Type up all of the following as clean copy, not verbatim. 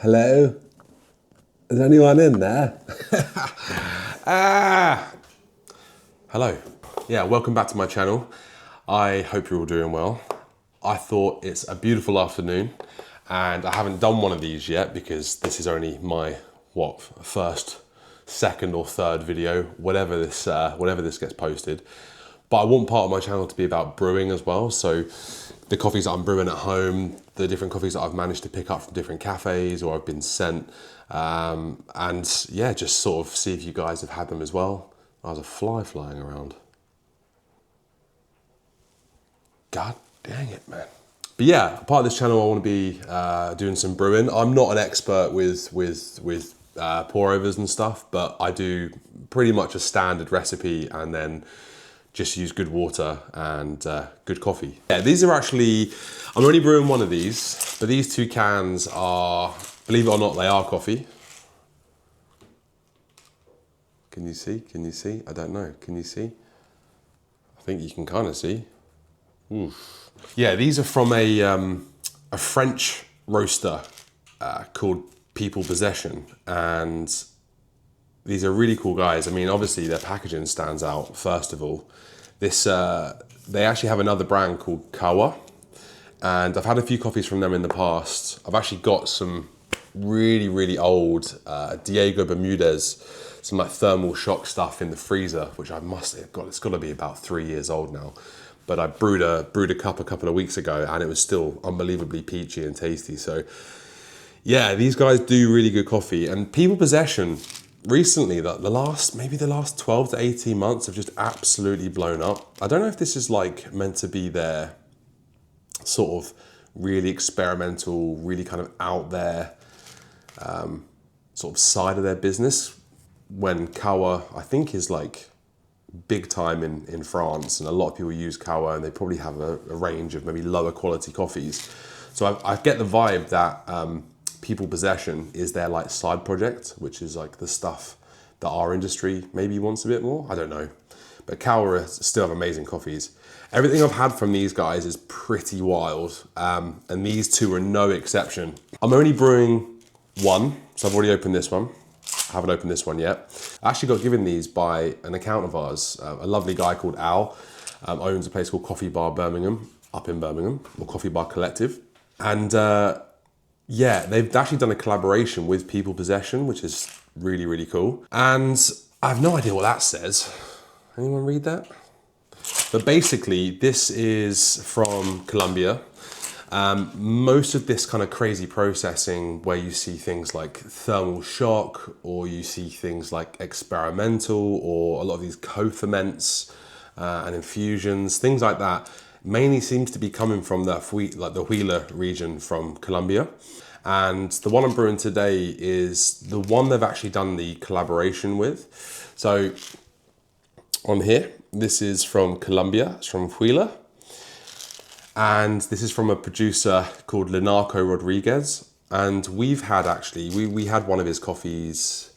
Hello? Is anyone in there? Hello. Yeah, welcome back to my channel. I hope you're all doing well. I thought it's a beautiful afternoon and I haven't done one of these yet because this is only my, first, second or third video, whatever this gets posted. But I want part of my channel to be about brewing as well. So the coffees that I'm brewing at home, the different coffees that I've managed to pick up from different cafes or I've been sent. And yeah, just sort of see if you guys have had them as well. There's a fly flying around. God dang it, man. But yeah, part of this channel I want to be doing some brewing. I'm not an expert with pour overs and stuff, but I do pretty much a standard recipe and then just use good water and good coffee. Yeah, these are actually, I'm only brewing one of these, but these two cans are, believe it or not, they are coffee. Can you see? Can you see? I don't know. Can you see? I think you can kind of see. Oof. Yeah, these are from a French roaster called People Possession, and these are really cool guys. I mean, obviously their packaging stands out, first of all. This, they actually have another brand called Kawa, and I've had a few coffees from them in the past. I've actually got some really old Diego Bermudez, some like thermal shock stuff in the freezer, which I must have got, it's got to be about 3 years old now. But I brewed a cup a couple of weeks ago and it was still unbelievably peachy and tasty. So yeah, these guys do really good coffee. And People Possession, recently, maybe the last 12 to 18 months have just absolutely blown up. I don't know if this is like meant to be their sort of really experimental, really kind of out there sort of side of their business, when Kawa, I think, is like big time in France, and a lot of people use Kawa and they probably have a range of maybe lower quality coffees. So I get the vibe that People Possession is their like side project, which is like the stuff that our industry maybe wants a bit more. I don't know. But Kawa still have amazing coffees. Everything I've had from these guys is pretty wild. And these two are no exception. I'm only brewing one, so I've already opened this one. I haven't opened this one yet. I actually got given these by an account of ours, a lovely guy called Al, owns a place called Coffee Bar Birmingham, up in Birmingham, or Coffee Bar Collective. And yeah, they've actually done a collaboration with People Possession, which is really cool. And I have no idea what that says. Anyone read that? But basically, this is from Colombia. Most of this kind of crazy processing where you see things like thermal shock, or you see things like experimental, or a lot of these co-ferments and infusions, things like that, mainly seems to be coming from the Huila region from Colombia. And the one I'm brewing today is the one they've actually done the collaboration with. So on here, this is from Colombia, it's from Huila. And this is from a producer called Linarco Rodriguez. And we've had we had one of his coffees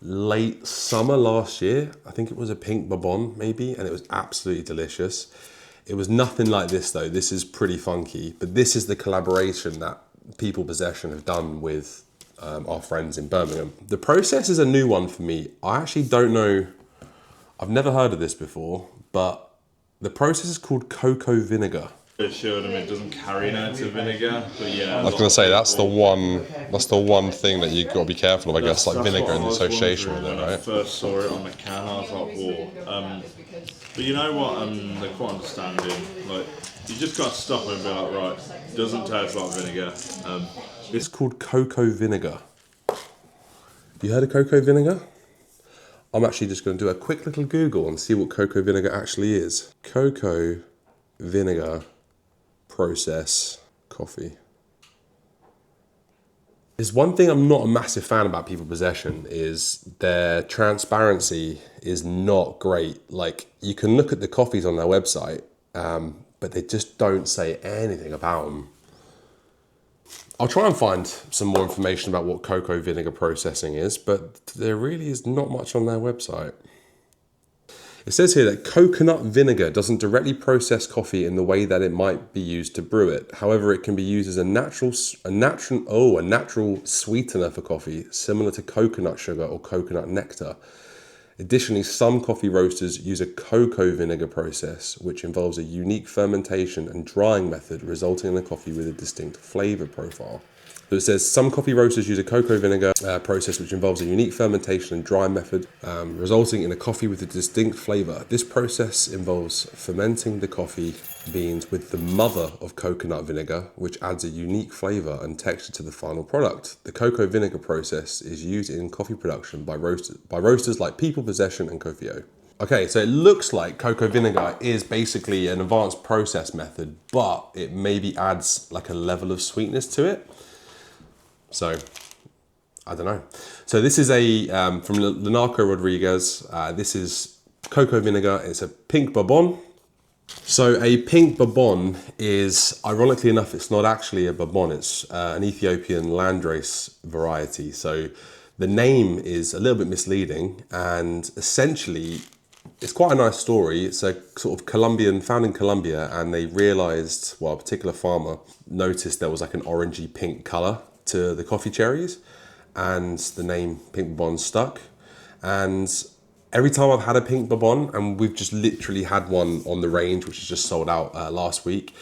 late summer last year. I think it was a pink bourbon maybe, and it was absolutely delicious. It was nothing like this though. This is pretty funky, but this is the collaboration that People Possession have done with our friends in Birmingham. The process is a new one for me. I actually don't know, I've never heard of this before, but the process is called Coco Vinegar. It showed him it doesn't carry native vinegar, but yeah. I was going to say that's the one thing that you've got to be careful of, I guess, like vinegar and the association with it, right? When I first saw it on the can, I was like, whoa. But you know what? They're quite understanding. Like, you just got to stop and be like, right, doesn't taste like vinegar. It's called Coco Vinegar. You heard of Coco Vinegar? I'm actually just going to do a quick little Google and see what Coco Vinegar actually is. Coco Vinegar process coffee. There's one thing I'm not a massive fan about People Possession is their transparency is not great. Like, you can look at the coffees on their website, but they just don't say anything about them. I'll try and find some more information about what cocoa vinegar processing is, but there really is not much on their website. It says here that coconut vinegar doesn't directly process coffee in the way that it might be used to brew it. However, it can be used as a natural sweetener for coffee, similar to coconut sugar or coconut nectar. Additionally, some coffee roasters use a cocoa vinegar process, which involves a unique fermentation and drying method, resulting in a coffee with a distinct flavour profile. So it says some coffee roasters use a cocoa vinegar process, which involves a unique fermentation and drying method, resulting in a coffee with a distinct flavour. This process involves fermenting the coffee beans with the mother of coconut vinegar, which adds a unique flavour and texture to the final product. The cocoa vinegar process is used in coffee production by roasters like People Possession and Cofio. Okay, so it looks like cocoa vinegar is basically an advanced process method, but it maybe adds like a level of sweetness to it. So, I don't know. So this is a from Linarco Rodriguez. This is cocoa vinegar. It's a pink bourbon. So a pink bourbon is, ironically enough, it's not actually a bourbon. It's an Ethiopian landrace variety. So the name is a little bit misleading, and essentially it's quite a nice story. It's a sort of Colombian, found in Colombia, and they realized, well, a particular farmer noticed there was like an orangey pink color to the coffee cherries, and the name Pink Bourbon stuck. And every time I've had a Pink Bourbon, and we've just literally had one on the range, which is just sold out last week,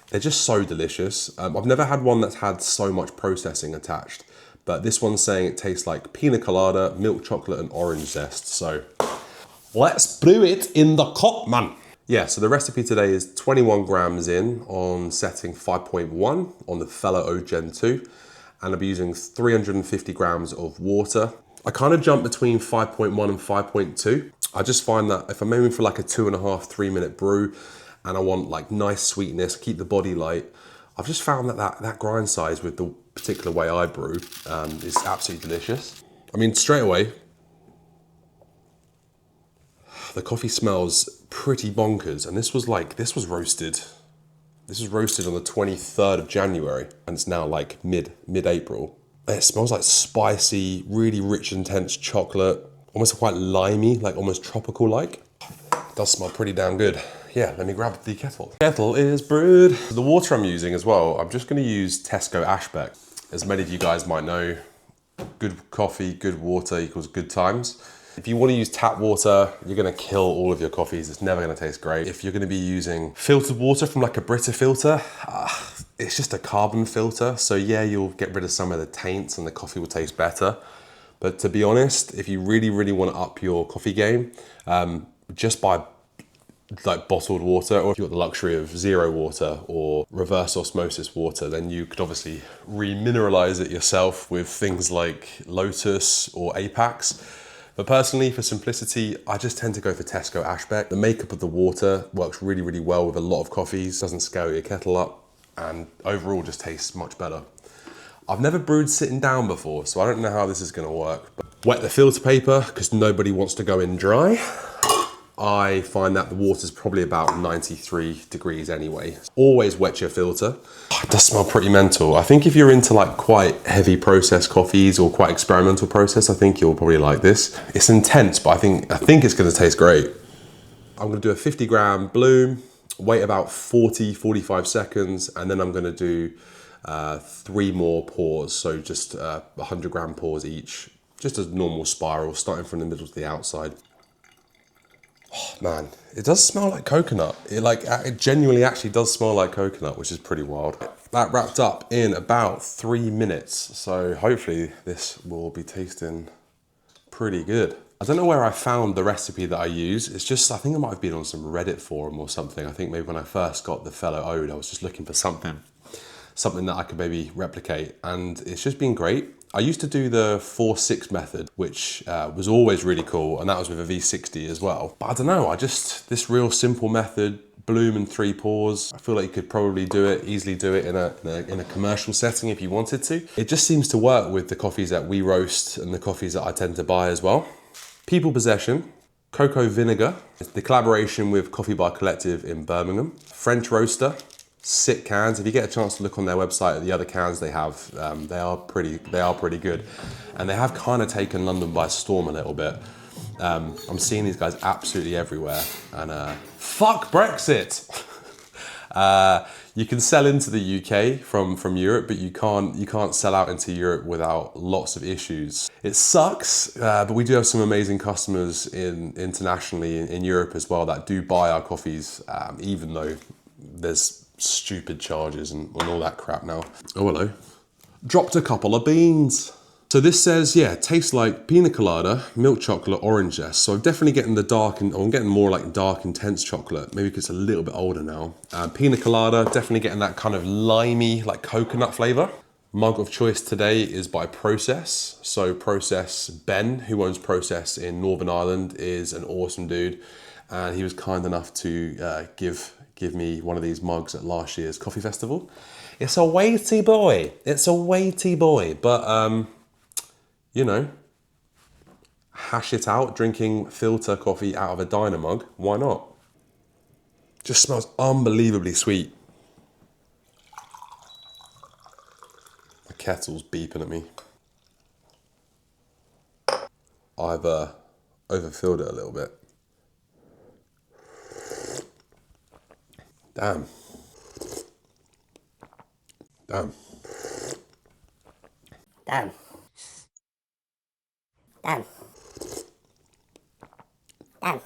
they're just so delicious. I've never had one that's had so much processing attached, but this one's saying it tastes like pina colada, milk chocolate, and orange zest. So let's brew it in the cup, man. Yeah, so the recipe today is 21 grams in on setting 5.1 on the Fellow O Gen 2. And I'll be using 350 grams of water. I kind of jump between 5.1 and 5.2. I just find that if I'm aiming for like a 2.5, 3 minute brew, and I want like nice sweetness, keep the body light, I've just found that grind size with the particular way I brew is absolutely delicious. I mean, straight away, the coffee smells pretty bonkers. And this was roasted. This was roasted on the 23rd of January, and it's now like mid-April. It smells like spicy, really rich, intense chocolate, almost quite limey, like almost tropical-like. It does smell pretty damn good. Yeah, let me grab the kettle. Kettle is brewed. The water I'm using as well, I'm just gonna use Tesco Ashbeck. As many of you guys might know, good coffee, good water equals good times. If you want to use tap water, you're going to kill all of your coffees. It's never going to taste great. If you're going to be using filtered water from like a Brita filter, it's just a carbon filter. So yeah, you'll get rid of some of the taints and the coffee will taste better. But to be honest, if you really, really want to up your coffee game, just buy like bottled water, or if you've got the luxury of zero water or reverse osmosis water, then you could obviously remineralize it yourself with things like Lotus or Apex. But personally, for simplicity, I just tend to go for Tesco Ashbeck. The makeup of the water works really, really well with a lot of coffees, doesn't scale your kettle up, and overall just tastes much better. I've never brewed sitting down before, so I don't know how this is gonna work. But wet the filter paper, because nobody wants to go in dry. I find that the water's probably about 93 degrees anyway. Always wet your filter. It does smell pretty mental. I think if you're into like quite heavy processed coffees or quite experimental process, I think you'll probably like this. It's intense, but I think it's gonna taste great. I'm gonna do a 50 gram bloom, wait about 45 seconds, and then I'm gonna do 3 more pours. So just 100 gram pours each, just a normal spiral, starting from the middle to the outside. Oh, man, it does smell like coconut. It genuinely actually does smell like coconut, which is pretty wild. That wrapped up in about 3 minutes. So hopefully this will be tasting pretty good. I don't know where I found the recipe that I use. It's just, I think it might have been on some Reddit forum or something. I think maybe when I first got the Fellow Ode, I was just looking for something that I could maybe replicate. And it's just been great. I used to do the 4-6 method, which was always really cool, and that was with a V60 as well. But I don't know, this real simple method, bloom and 3 pours, I feel like you could probably easily do it in a commercial setting if you wanted to. It just seems to work with the coffees that we roast and the coffees that I tend to buy as well. People Possession, Coco Vinegar, the collaboration with Coffee Bar Collective in Birmingham, French roaster, sick cans. If you get a chance to look on their website at the other cans they have, they are pretty good, and they have kind of taken London by storm a little bit. I'm seeing these guys absolutely everywhere, and fuck Brexit. You can sell into the UK from Europe, but you can't sell out into Europe without lots of issues. It sucks, but we do have some amazing customers internationally in Europe as well that do buy our coffees, even though there's stupid charges and all that crap now. Oh, hello. Dropped a couple of beans. So this says, yeah, tastes like pina colada, milk chocolate, orange zest. So I'm definitely getting the dark, and I'm getting more like dark, intense chocolate. Maybe because it's a little bit older now. Pina colada, definitely getting that kind of limey, like coconut flavor. Mug of choice today is by Process. So Process, Ben, who owns Process in Northern Ireland, is an awesome dude. And he was kind enough to give me one of these mugs at last year's coffee festival. It's a weighty boy. It's a weighty boy, but you know, hash it out, drinking filter coffee out of a diner mug, why not? Just smells unbelievably sweet. The kettle's beeping at me. I've overfilled it a little bit. Damn. Damn. Damn. Damn. Damn.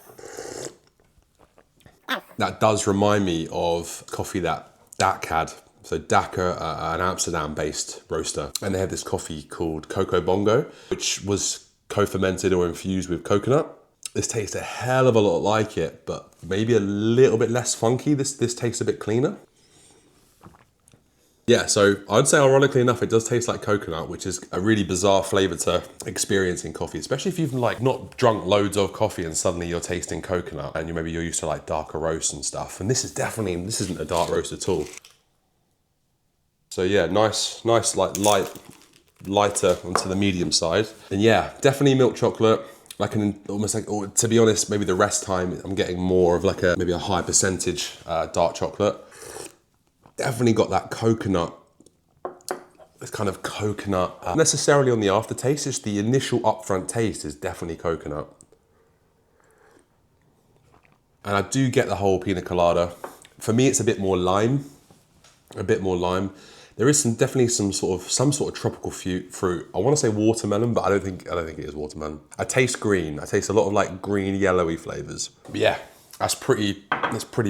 That does remind me of coffee that Dak had. So Dak are an Amsterdam-based roaster, and they had this coffee called Coco Bongo, which was co-fermented or infused with coconut. This tastes a hell of a lot like it, but maybe a little bit less funky. This tastes a bit cleaner. Yeah, so I'd say ironically enough, it does taste like coconut, which is a really bizarre flavor to experience in coffee, especially if you've like not drunk loads of coffee and suddenly you're tasting coconut and maybe you're used to like darker roasts and stuff. And this isn't a dark roast at all. So yeah, nice like lighter onto the medium side. And yeah, definitely milk chocolate. Like almost like, or to be honest, maybe the rest time I'm getting more of like maybe a high percentage dark chocolate. Definitely got that coconut, this kind of coconut, necessarily on the aftertaste, just the initial upfront taste is definitely coconut. And I do get the whole pina colada. For me, it's a bit more lime, There is definitely some sort of tropical fruit. I want to say watermelon, but I don't think it is watermelon. I taste green. I taste a lot of like green, yellowy flavors. But yeah. That's pretty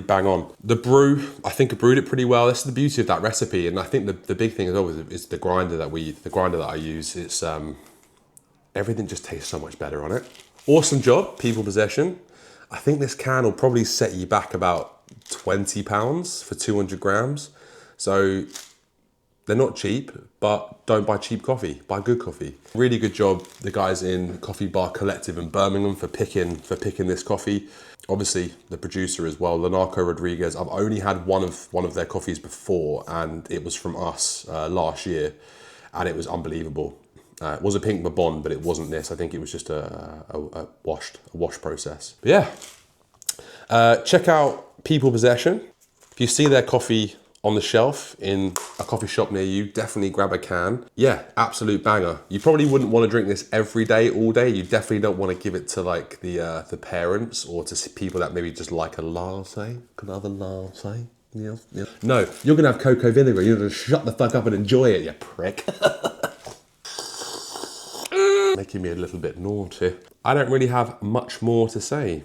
bang on. The brew, I think I brewed it pretty well. This is the beauty of that recipe, and I think the big thing as well is the grinder that I use. It's everything just tastes so much better on it. Awesome job, people possession. I think this can will probably set you back about £20 for 200 grams. So they're not cheap, but don't buy cheap coffee, buy good coffee. Really good job, the guys in Coffee Bar Collective in Birmingham for picking this coffee. Obviously, the producer as well, Linarco Rodriguez. I've only had one of their coffees before, and it was from us last year, and it was unbelievable. It was a pink Bourbon, but it wasn't this. I think it was just a wash process. But yeah, check out People Possession. If you see their coffee on the shelf in a coffee shop near you, definitely grab a can. Yeah, absolute banger. You probably wouldn't want to drink this every day, all day. You definitely don't want to give it to like the parents or to people that maybe just like a latte. Could I have a latte? Yeah. No, you're gonna have cocoa vinegar. You're gonna shut the fuck up and enjoy it, you prick. Making me a little bit naughty. I don't really have much more to say.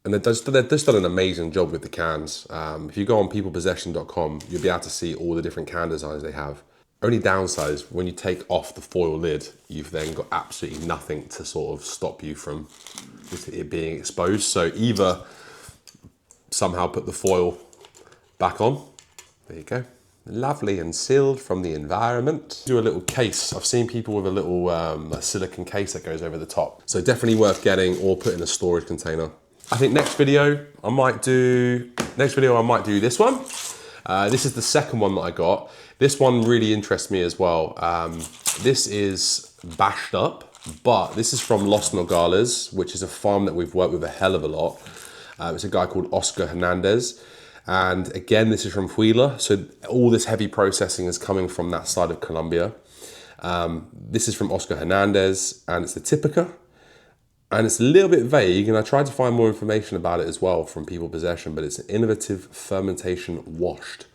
And they've just done an amazing job with the cans. If you go on peoplepossession.com, you'll be able to see all the different can designs they have. Only downside is when you take off the foil lid, you've then got absolutely nothing to sort of stop you from it being exposed. So either somehow put the foil back on. There you go. Lovely and sealed from the environment. Do a little case. I've seen people with a little a silicone case that goes over the top. So definitely worth getting or put in a storage container. I think next video I might do this one. This is the second one that I got. This one really interests me as well. This is bashed up, but this is from Los Nogales, which is a farm that we've worked with a hell of a lot. It's a guy called Oscar Hernandez. And again, this is from Huila. So all this heavy processing is coming from that side of Colombia. This is from Oscar Hernandez, and it's the Typica. And it's a little bit vague, and I tried to find more information about it as well from People Possession, but it's an innovative fermentation washed.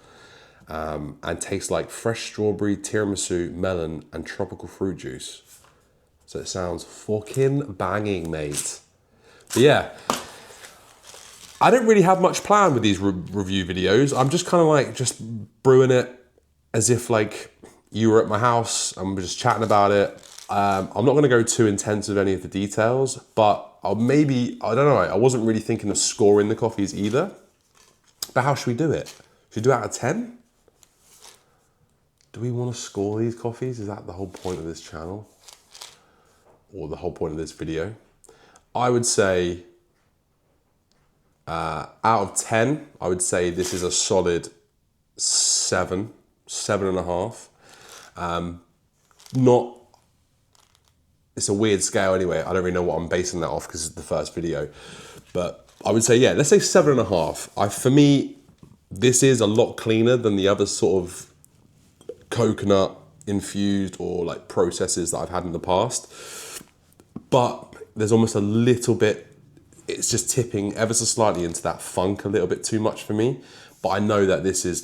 And tastes like fresh strawberry, tiramisu, melon, and tropical fruit juice. So it sounds fucking banging, mate. But yeah, I don't really have much planned with these review videos. I'm just kind of like just brewing it as if like you were at my house and we're just chatting about it. I'm not going to go too intense with any of the details, but I don't know, I wasn't really thinking of scoring the coffees either. But how should we do it? Should we do it out of 10? Do we want to score these coffees? Is that the whole point of this channel? Or the whole point of this video? I would say, out of 10, I would say this is a solid 7.5. It's a weird scale anyway. I don't really know what I'm basing that off because it's the first video. But I would say, yeah, let's say 7.5. For me, this is a lot cleaner than the other sort of coconut infused or like processes that I've had in the past. But there's almost a little bit, it's just tipping ever so slightly into that funk a little bit too much for me. But I know that this is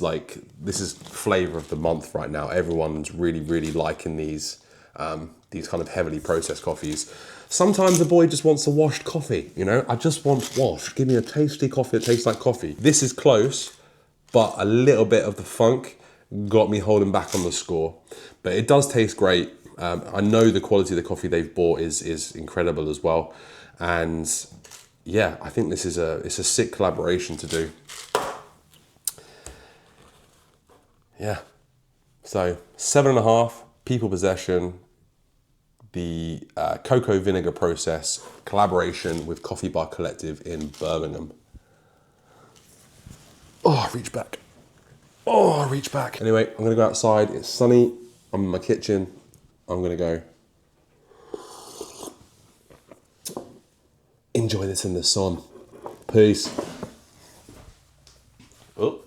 flavor of the month right now. Everyone's really, really liking these kind of heavily processed coffees. Sometimes a boy just wants a washed coffee, you know? I just want washed. Give me a tasty coffee that tastes like coffee. This is close, but a little bit of the funk got me holding back on the score. But it does taste great. I know the quality of the coffee they've bought is incredible as well. And yeah, I think it's a sick collaboration to do. Yeah. So 7.5, People Possession, the Coco Vinegar process, collaboration with Coffee Bar Collective in Birmingham. Oh, reach back. Oh, reach back. Anyway, I'm gonna go outside. It's sunny. I'm in my kitchen. I'm gonna go enjoy this in the sun. Peace. Oh.